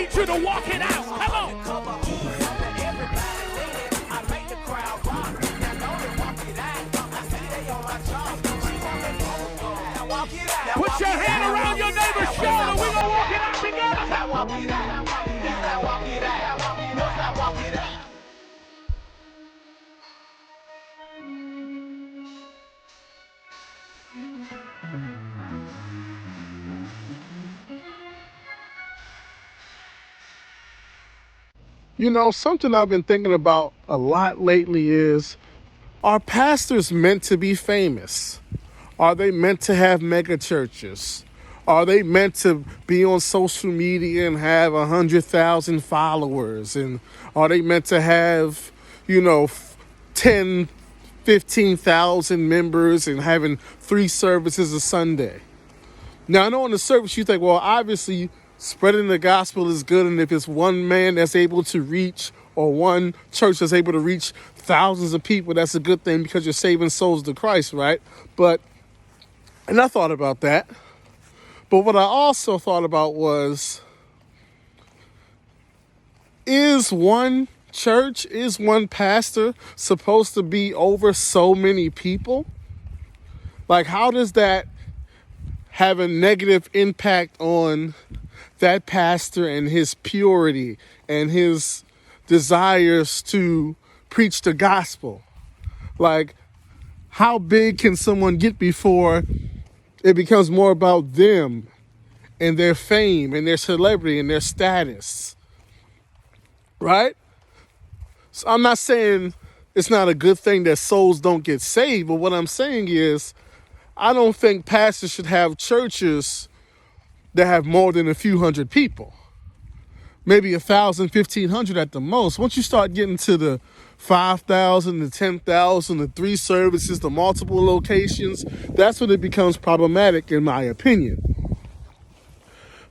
need you to walk it out. Come on. Put your hand around your neighbor's shoulder. We're going to walk it out together. Walk it out. Walk it out. Walk it out. You know, something I've been thinking about a lot lately is, are pastors meant to be famous? Are they meant to have mega churches? Are they meant to be on social media and have 100,000 followers? And are they meant to have, 10, 15,000 members and having 3 services a Sunday? Now, I know in the service you think, well, obviously spreading the gospel is good, and if it's one man that's able to reach, or one church that's able to reach thousands of people, that's a good thing because you're saving souls to Christ, right? And I thought about that. But what I also thought about was, is one church, is one pastor supposed to be over so many people? Like, how does that have a negative impact on that pastor and his purity and his desires to preach the gospel? Like, how big can someone get before it becomes more about them and their fame and their celebrity and their status, right? So I'm not saying it's not a good thing that souls don't get saved, but what I'm saying is, I don't think pastors should have churches that have more than a few hundred people. Maybe 1,000, 1,500 at the most. Once you start getting to the 5,000, the 10,000, the 3 services, the multiple locations, that's when it becomes problematic, in my opinion.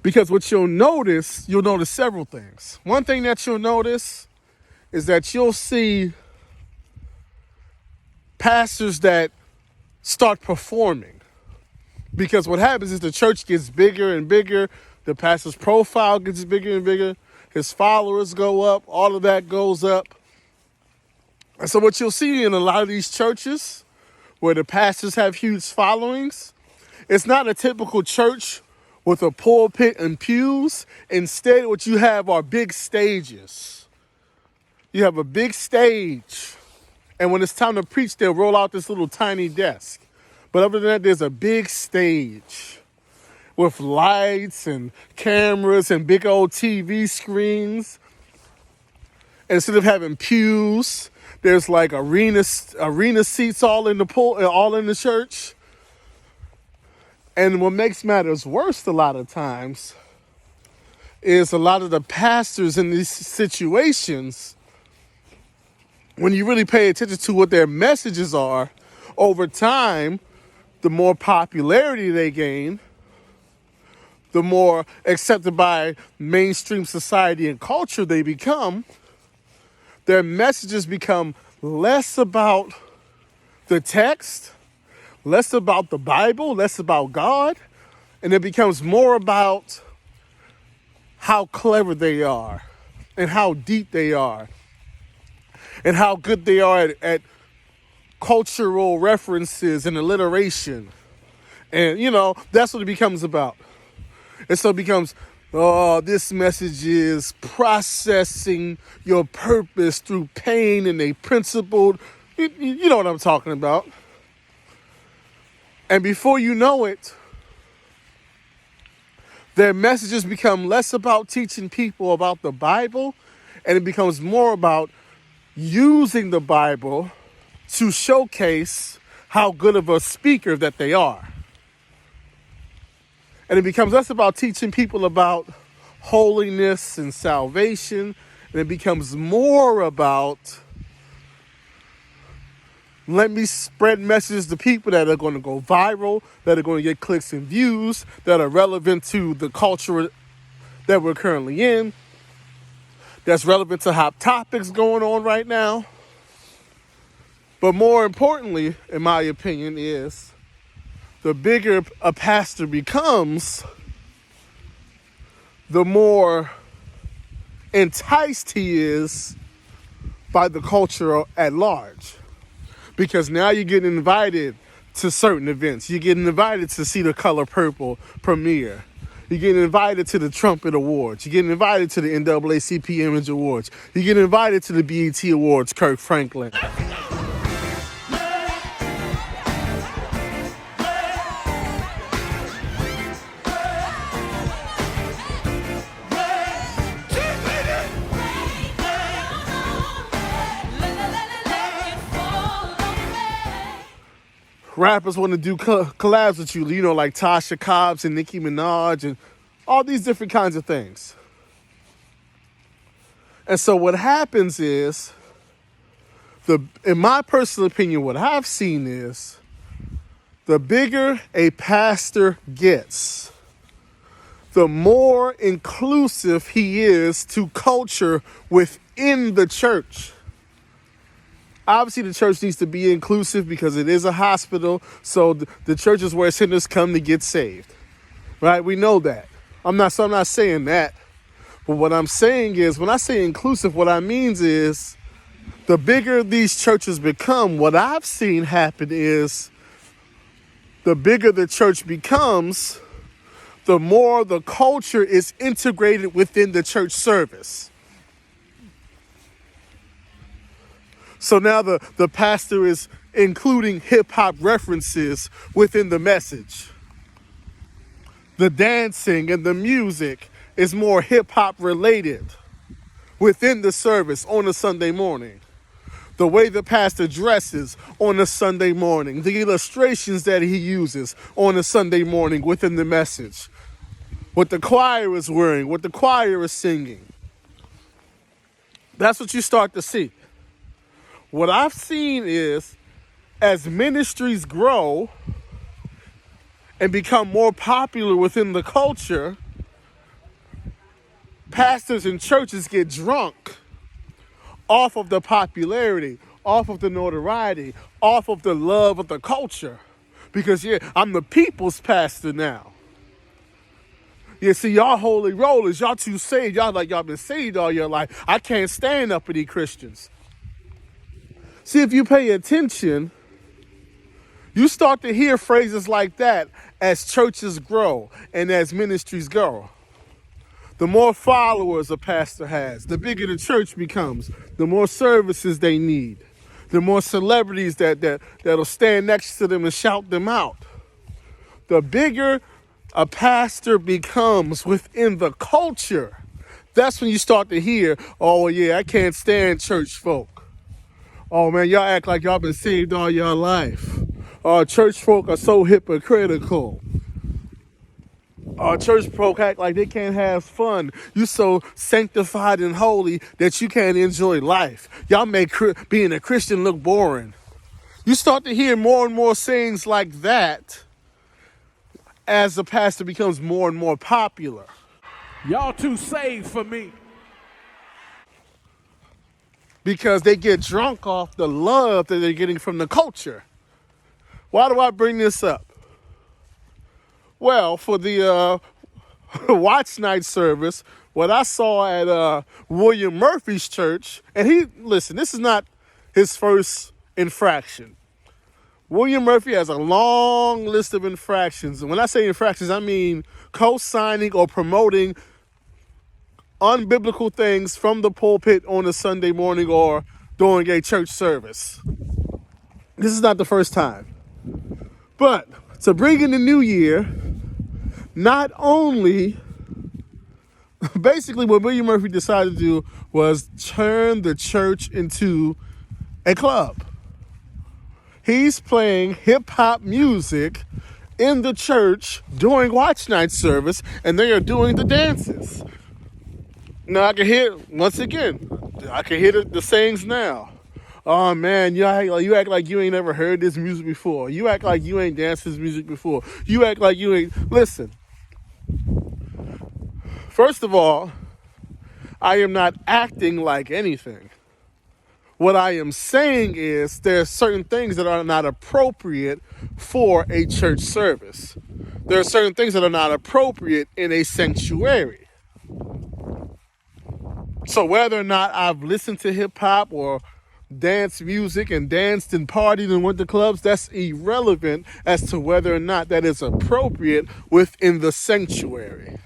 Because what you'll notice several things. One thing that you'll notice is that you'll see pastors that start performing. Because what happens is the church gets bigger and bigger, the pastor's profile gets bigger and bigger, his followers go up, all of that goes up. And so what you'll see in a lot of these churches where the pastors have huge followings, it's not a typical church with a pulpit and pews. Instead, what you have are big stages. You have a big stage, and when it's time to preach, they'll roll out this little tiny desk. But other than that, there's a big stage with lights and cameras and big old TV screens. And instead of having pews, there's like arena seats all in the church. And what makes matters worse a lot of times is a lot of the pastors in these situations, when you really pay attention to what their messages are, over time, the more popularity they gain, the more accepted by mainstream society and culture they become, their messages become less about the text, less about the Bible, less about God, and it becomes more about how clever they are and how deep they are and how good they are at cultural references and alliteration. And, that's what it becomes about. And so it becomes, this message is processing your purpose through pain and a principled, you know what I'm talking about. And before you know it, their messages become less about teaching people about the Bible, and it becomes more about using the Bible to showcase how good of a speaker that they are. And it becomes less about teaching people about holiness and salvation, and it becomes more about, let me spread messages to people that are going to go viral, that are going to get clicks and views, that are relevant to the culture that we're currently in, that's relevant to hot topics going on right now. But more importantly, in my opinion, is the bigger a pastor becomes, the more enticed he is by the culture at large. Because now you're getting invited to certain events. You're getting invited to see the Color Purple premiere. You're getting invited to the Trumpet Awards. You're getting invited to the NAACP Image Awards. You're getting invited to the BET Awards, Kirk Franklin. Rappers want to do collabs with you, like Tasha Cobbs and Nicki Minaj and all these different kinds of things. And so what happens is, in my personal opinion, what I've seen is, the bigger a pastor gets, the more inclusive he is to culture within the church. Obviously, the church needs to be inclusive because it is a hospital, so the church is where sinners come to get saved, right? We know that. I'm not saying that. But what I'm saying is, when I say inclusive, what I mean is, the bigger these churches become, what I've seen happen is, the bigger the church becomes, the more the culture is integrated within the church service. So now the pastor is including hip-hop references within the message. The dancing and the music is more hip-hop related within the service on a Sunday morning. The way the pastor dresses on a Sunday morning, the illustrations that he uses on a Sunday morning within the message, what the choir is wearing, what the choir is singing. That's what you start to see. What I've seen is, as ministries grow and become more popular within the culture, pastors and churches get drunk off of the popularity, off of the notoriety, off of the love of the culture. Because, I'm the people's pastor now. See, y'all holy rollers, y'all too saved. Y'all been saved all your life. I can't stand uppity Christians. See, if you pay attention, you start to hear phrases like that as churches grow and as ministries grow. The more followers a pastor has, the bigger the church becomes, the more services they need, the more celebrities that'll stand next to them and shout them out. The bigger a pastor becomes within the culture, that's when you start to hear, oh yeah, I can't stand church folk. Oh man, y'all act like y'all been saved all your life. Church folk are so hypocritical. Church folk act like they can't have fun. You so sanctified and holy that you can't enjoy life. Y'all make being a Christian look boring. You start to hear more and more sayings like that as the pastor becomes more and more popular. Y'all too saved for me. Because they get drunk off the love that they're getting from the culture. Why do I bring this up? Well, for the watch night service, what I saw at William Murphy's church, and this is not his first infraction. William Murphy has a long list of infractions. And when I say infractions, I mean co-signing or promoting unbiblical things from the pulpit on a Sunday morning or during a church service. This is not the first time. But to bring in the new year, not only, basically what William Murphy decided to do was turn the church into a club. He's playing hip-hop music in the church during watch night service, and they are doing the dances. Now I can hear, once again, the sayings now. Oh man, you act like you ain't never heard this music before. You act like you ain't danced this music before. You act like you ain't, listen. First of all, I am not acting like anything. What I am saying is there are certain things that are not appropriate for a church service. There are certain things that are not appropriate in a sanctuary. So whether or not I've listened to hip hop or dance music and danced and partied and went to clubs, that's irrelevant as to whether or not that is appropriate within the sanctuary.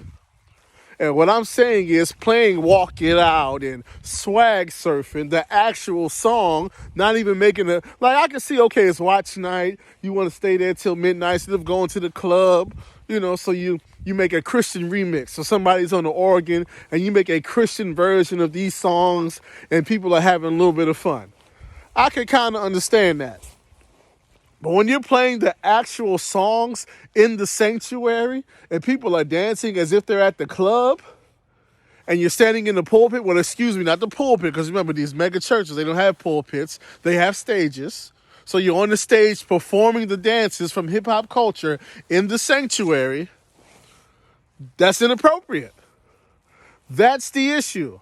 And what I'm saying is playing Walk It Out and swag surfing, the actual song, not even making a, like I can see, okay, it's watch night. You want to stay there till midnight instead of going to the club, so you make a Christian remix. So somebody's on the organ and you make a Christian version of these songs and people are having a little bit of fun. I can kind of understand that. But when you're playing the actual songs in the sanctuary and people are dancing as if they're at the club and you're standing in the pulpit, well, excuse me, not the pulpit, because remember, these mega churches, they don't have pulpits, they have stages. So you're on the stage performing the dances from hip hop culture in the sanctuary. That's inappropriate. That's the issue.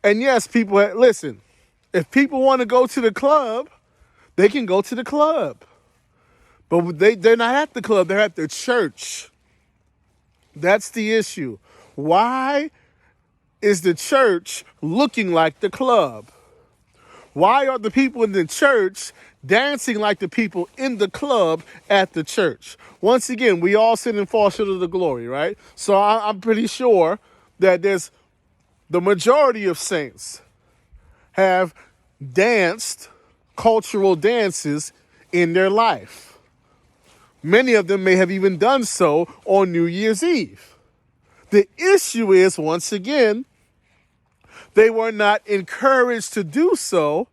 And yes, people, listen. If people want to go to the club, they can go to the club. But they're not at the club, they're at the church. That's the issue. Why is the church looking like the club? Why are the people in the church dancing like the people in the club at the church? Once again, we all sin and fall short of the glory, right? So I'm pretty sure that there's the majority of saints have danced cultural dances in their life. Many of them may have even done so on New Year's Eve. The issue is, once again, they were not encouraged to do so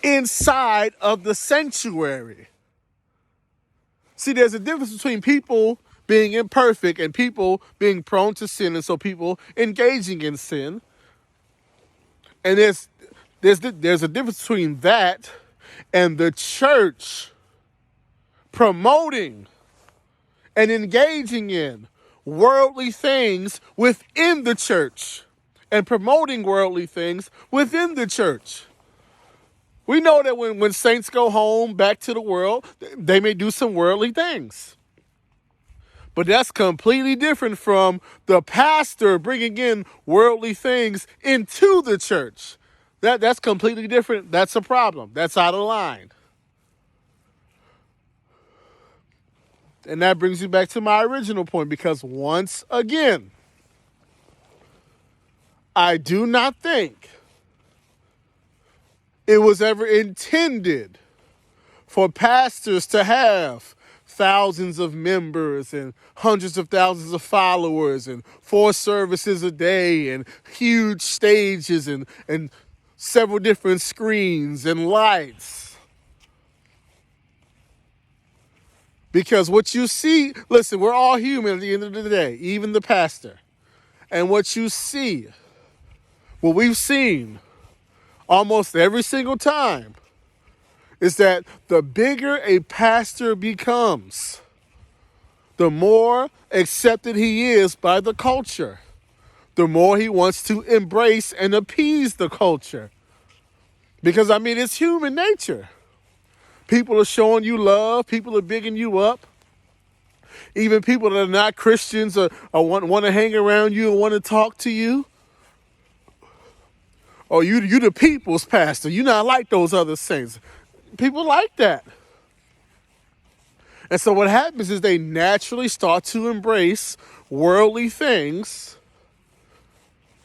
inside of the sanctuary. See, there's a difference between people being imperfect and people being prone to sin, and so people engaging in sin. And there's a difference between that and the church promoting and engaging in worldly things within the church and promoting worldly things within the church. We know that when saints go home back to the world, they may do some worldly things. But that's completely different from the pastor bringing in worldly things into the church. That's completely different. That's a problem. That's out of line. And that brings you back to my original point, because once again, I do not think it was ever intended for pastors to have thousands of members and hundreds of thousands of followers and 4 services a day and huge stages and several different screens and lights. Because what you see, listen, we're all human at the end of the day, even the pastor. And what you see, what we've seen almost every single time, is that the bigger a pastor becomes, the more accepted he is by the culture, the more he wants to embrace and appease the culture. Because, it's human nature. People are showing you love. People are bigging you up. Even people that are not Christians want to hang around you and want to talk to you. Oh, you the people's pastor. You're not like those other saints. People like that. And so what happens is they naturally start to embrace worldly things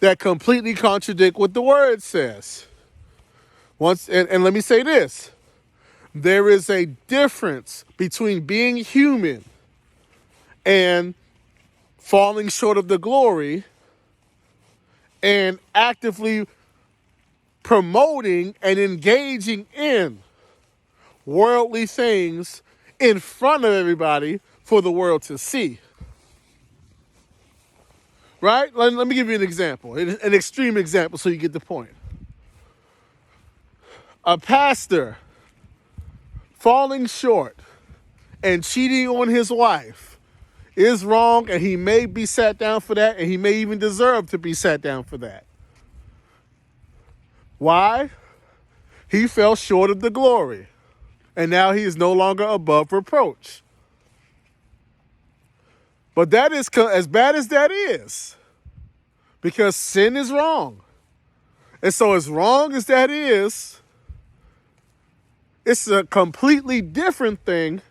that completely contradict what the word says. And let me say this. There is a difference between being human and falling short of the glory and actively promoting and engaging in worldly things in front of everybody for the world to see. Right? Let me give you an example, an extreme example so you get the point. A pastor falling short and cheating on his wife is wrong, and he may be sat down for that, and he may even deserve to be sat down for that. Why? He fell short of the glory, and now he is no longer above reproach. But that is as bad as that is, because sin is wrong. And so as wrong as that is, it's a completely different thing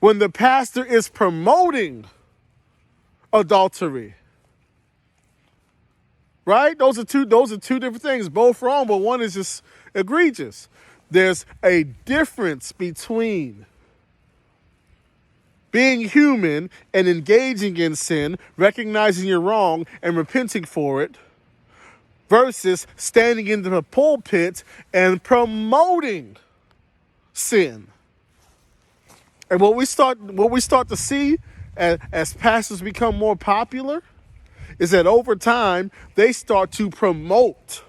when the pastor is promoting adultery. Right? Those are two different things, both wrong, but one is just egregious. There's a difference between being human and engaging in sin, recognizing you're wrong and repenting for it, versus standing in the pulpit and promoting sin. And what we start to see as pastors become more popular is that over time they start to promote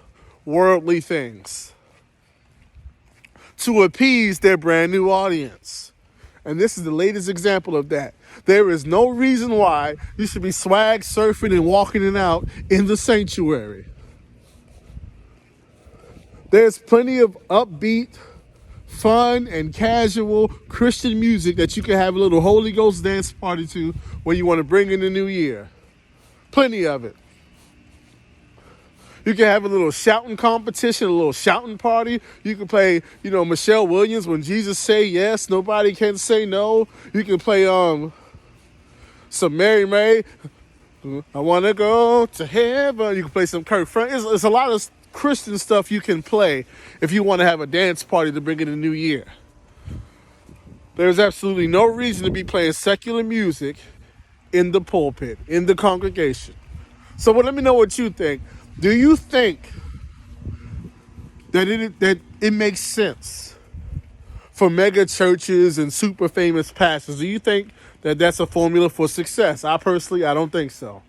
worldly things to appease their brand new audience. And this is the latest example of that. There is no reason why you should be swag surfing and walking it out in the sanctuary. There's plenty of upbeat, fun, and casual Christian music that you can have a little Holy Ghost dance party to when you want to bring in the new year. Plenty of it. You can have a little shouting competition, a little shouting party. You can play, Michelle Williams, When Jesus Say Yes, Nobody Can Say No. You can play some Mary May, I Want to Go to Heaven. You can play some Kirk Franklin. It's a lot of Christian stuff you can play if you want to have a dance party to bring in the new year. There's absolutely no reason to be playing secular music in the pulpit, in the congregation. So let me know what you think. Do you think that it makes sense for mega churches and super famous pastors? Do you think that that's a formula for success? I don't think so.